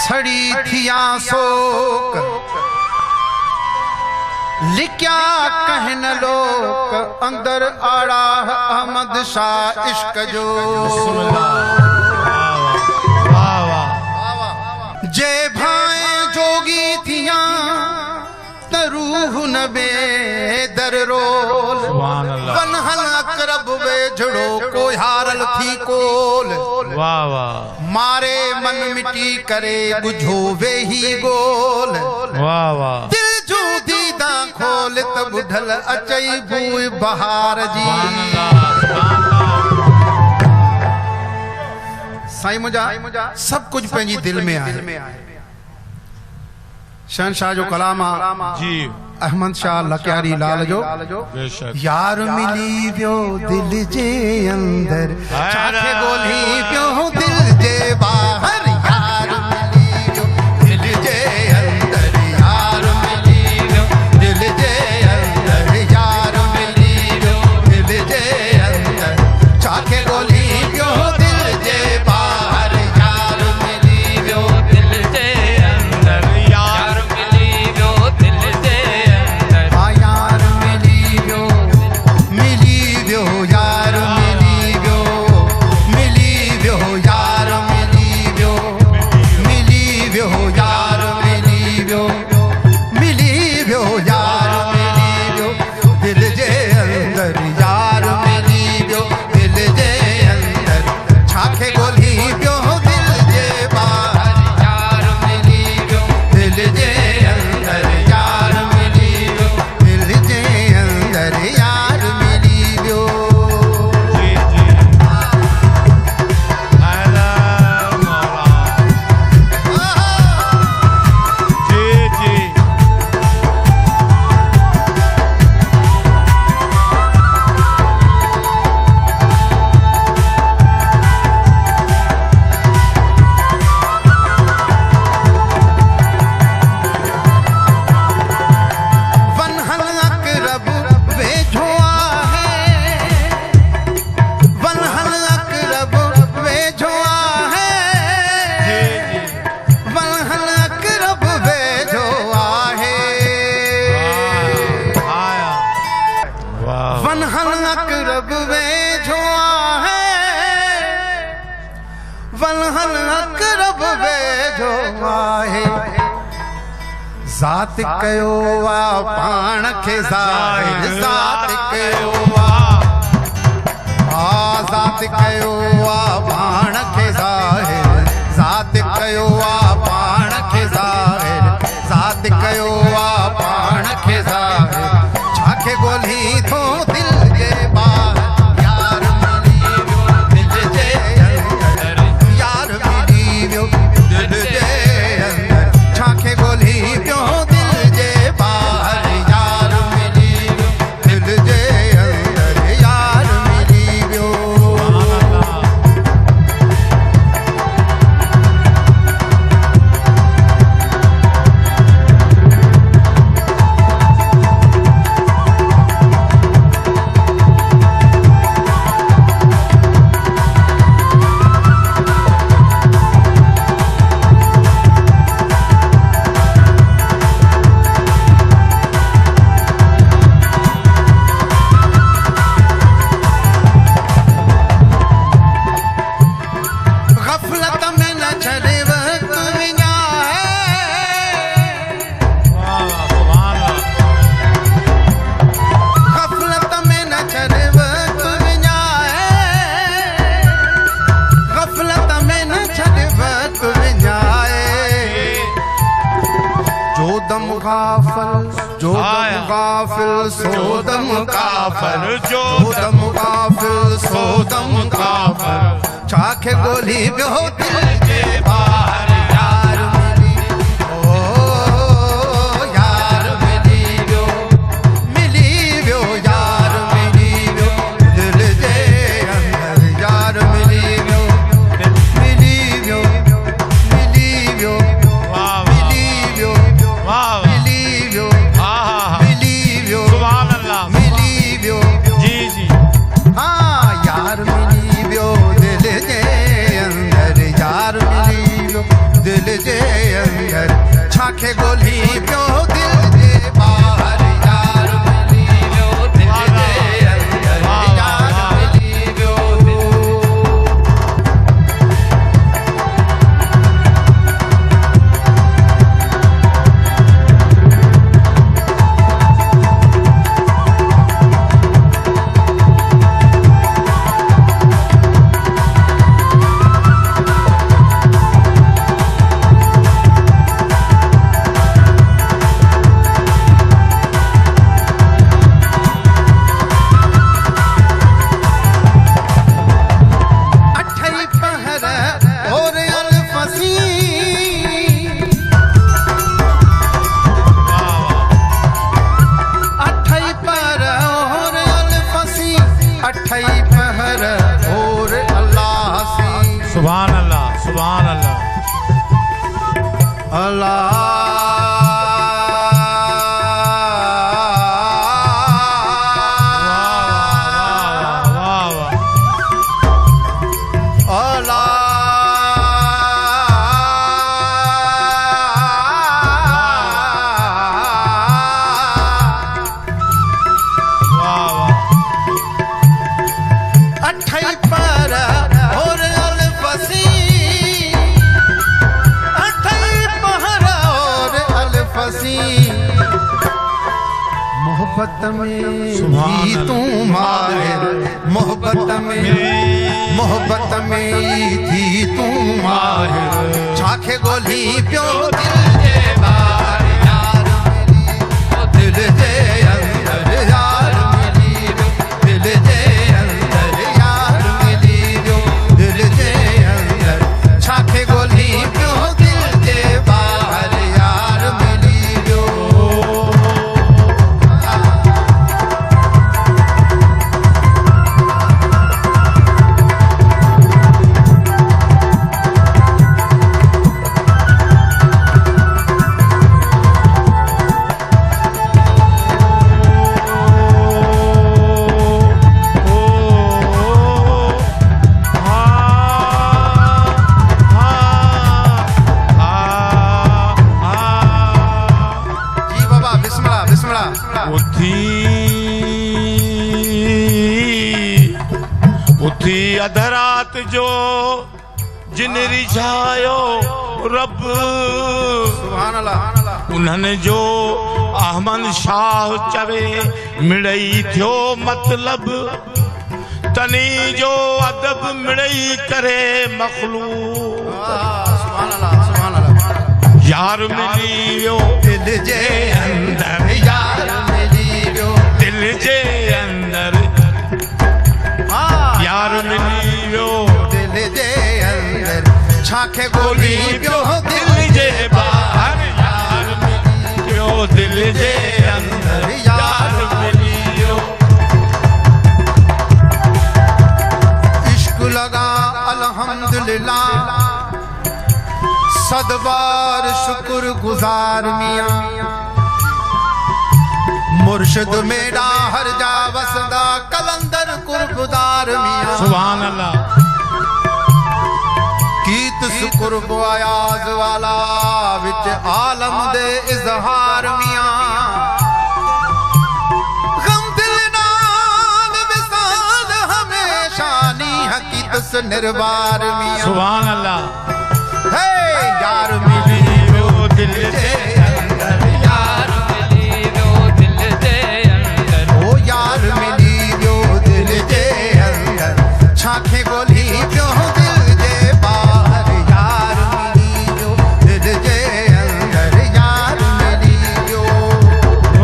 सड़ी थिया सोक लिख्या कहन लोक अंदर आड़ा अहमद शाह इश्क जो जे भाए जोगी थिया तरूह नबे दर रोल वनहल अकरब वे झड़ो को हारल थी कोल वाह वाह मारे मन मिटी करे बुझो वे ही गोल वाह वाह दिल जो दीदा खोल त बुधल अचई बूई बहार जी साईं मुझा सब कुछ पंहिंजी दिल में आहे शहनशाह जो कलाम जी अहमद शाह लकियारी लाल जो बेशक यार मिली वियो दिल जे अंदर छाखे गोली पियो दिल जे बाहर यार मिली वियो दिल जे अंदर यार मिली वियो दिल जे अंदर यार मिली वियो दिल जे अंदर छाखे गोली पियो दिल जे बाहर यार मिली वियो दिल जे अंदर यार मिली वियो दिल जे अंदर यार मिली वियो यार मिली वियो यार मिली वियो मिली वियो यार मिली वियो मिली वियो यार मिली वियो दिल जे अंदर यार मिली वियो दिल जे अंदर छाखे गोली वियो दिल जे बाहर यार मिली वियो दिल जे अंदर यार मिली वियो दिल जे अंदर यार मिली वियो जी जी आला मौला जी जी वनहल अकरब वेझो आहे वनहल अकरब वेझो आहे वनहल अकरब वेझो आहे आया वाह वनहल अकरब वेझो आहे वनहल अकरब वेझो आहे ज़ात कयो वा पाण खे ज़ाहिर ज़ात कयो वा ज़ात कयो वा पाण खे ज़ाहिर ज़ात कयो वा पाण खे ज़ाहिर ज़ात कयो वा पाण खे ज़ाहिर छाखे ॻोल्ही थो दिल जे ॿाहिरि यार मिली वियो दिल जे अंदर यार मिली वियो दिल जे अंदर छाखे ॻोल्ही पियो दिल जे ॿाहिरि यार मिली वियो दिल जे अंदर यार मिली वियो गफलत में न छड़े वक्त विञाए सुभान अल्लाह गफलत में न छड़े वक्त विञाए गफलत में न छड़े वक्त विञाए जो दम गाफिल सो दम काफिल जो दम गाफिल सो दम काफिल छाखे ॻोल्ही वियो दिल जे ॿाहिरि यार मिली यार मिली वियो यार मिली वियो दिल जे अंदर यार मिली वियो मिली वियो मिली वियो वाह मिली वियो वाह मिली वियो आहा मिली वियो सुभान अल्लाह मिली वियो जी जी हाँ यार मिली वियो दिल जे अंदर यार मिली छाखे गोली पियो दिल जे ॿाहिर यार मिली वियो दिल जे अंदर यार मिली वियो सुभान अल्लाह सुभान अल्लाह अल्लाह मोहब्बत में ही तू माहिर मोहब्बत में थी तू माहिर छाखे गोली पियो दिल जे ॿाहिर यार मिली दिल जे अंदर यार मिली दिल जे अंदर यार मिली दिल जे अंदर छाखे गोली पियो दिल जे ॿाहिर यार मिली उथी अधरात जो जिन रिझायो रब सुभान अल्लाह उन्हनि जो अहमद शाह चवे मिड़ई थियो मतलब तनी जो अदब मिड़ई करे मखलूक सुभान अल्लाह यार मिली वियो दिल जे अंदर यार मिली वियो दिल जे अंदर यार मिली वियो दिल जे अंदर छाखे गोली पियो दिल जे ॿाहिर यार मिली वियो दिल जे अंदर यार मिली वियो इश्क लगा अल्हम्दुलिल्लाह सदबार शुक्र गुजार मियां मुर्शिद मेरा हर जा वसदा कलंदर कुर्बदार मियां सुभान अल्लाह कीत सुकुर्ब आयाज वाला विच आलम दे इजहार मियां गम दिल नाल विसाल हमेशा नी हकीकत से निर्वार मियां सुभान अल्लाह हे यार मिली वो दिल जे अंदर यार मिली वो दिल जे अंदर ओ यार मिली वो दिल जे अंदर छाखे गोली पियो दिल जे ॿाहिर यार मिली वो दिल जे अंदर यार मिली वो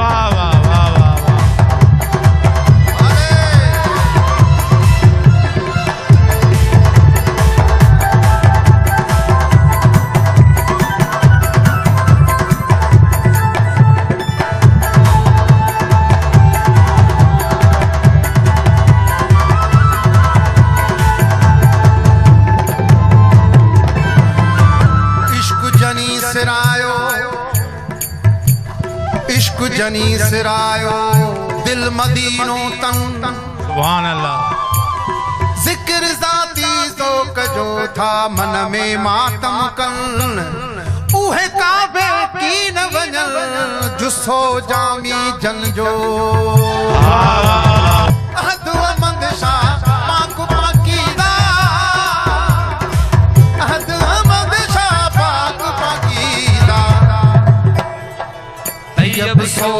वाह वाह वाह वाह इश्क जनी सिरायो दिल मदीनो तन सुभान अल्लाह जिक्र ज़ाती ज़ोक जो था मन में मातम कन उहे काबे की न वञल जुस्सो जामी जन जो अहदु अमद शाह पाक पाकीदा अहदु अमद शाह पाक पाकीदा तैयब सो